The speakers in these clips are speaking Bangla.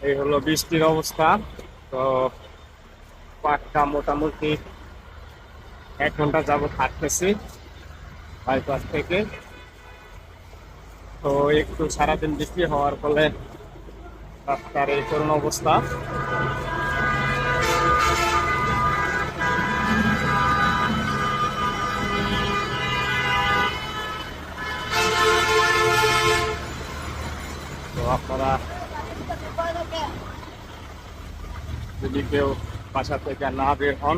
এই হলো বৃষ্টির অবস্থা। তো পাটটা মোটামুটি 1 ঘন্টা যাবত হাঁটতেছি বাইপাস থেকে। তো একটু সারাদিন বৃষ্টি হওয়ার ফলে রাস্তার এই করুণ অবস্থা। তো আপনারা যদি কেউ বাসা থেকে না বের হন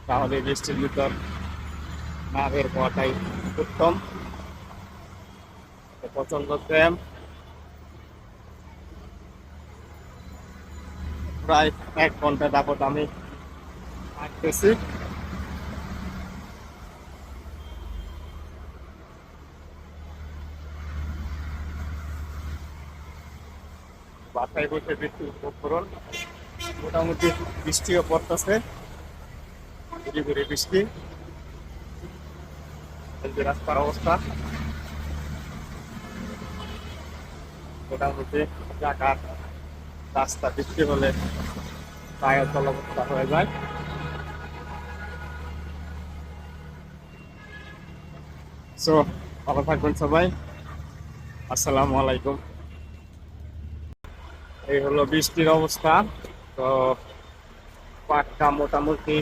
তাহলে বৃষ্টির ভিতর না বের হওয়াটাই উত্তম। তো প্রচন্ড জ্যাম, প্রায় 1 ঘন্টা যাবত আমি হাঁটতেছি। বাসায় বসে বৃষ্টি উপভোগ করুন। মোটামুটি বৃষ্টিও পড়তেছে, ঘুরি ঘুরি বৃষ্টি। এই যে রাস্তার অবস্থা, মোটামুটি ঢাকার রাস্তা বৃষ্টি হলে প্রায় জলাবদ্ধতা হয়ে যায়। সো ভালো থাকবেন সবাই, আসসালামু আলাইকুম। এই হলো বৃষ্টির অবস্থা। তো পাটটা মোটামুটি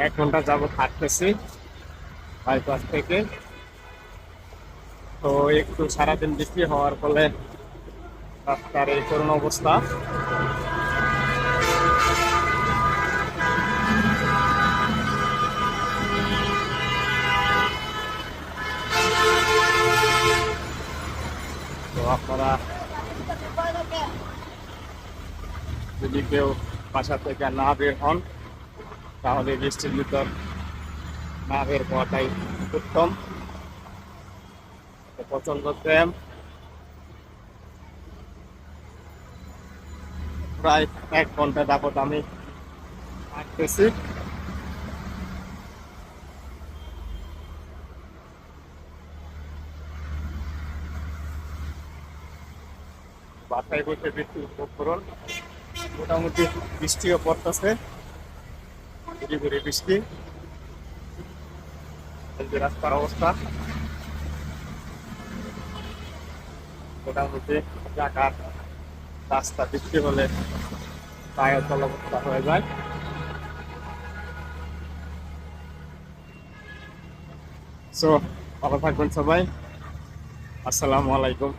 1 ঘন্টা যাবত হাঁটতেছি বাইপাস থেকে। তো একটু সারাদিন বৃষ্টি হওয়ার ফলে রাস্তার এই করুণ অবস্থা। তো আপনারা যদি কেউ বাসা থেকে না বের হন তাহলে বৃষ্টির ভিতর না বের হওয়াটাই উত্তম। তো প্রচন্ড জ্যাম, প্রায় 1 ঘন্টা যাবত আমি হাঁটতেছি। বাসায় বসে বৃষ্টি উপভোগ করুন। মোটামুটি বৃষ্টিও পড়তেছে, ঘুরি ঘুরি বৃষ্টি। এই যে রাস্তার অবস্থা, মোটামুটি ঢাকার রাস্তা বৃষ্টি হলে প্রায় জলাবদ্ধতা হয়ে যায়। সো ভালো থাকবেন সবাই, আসসালামু আলাইকুম।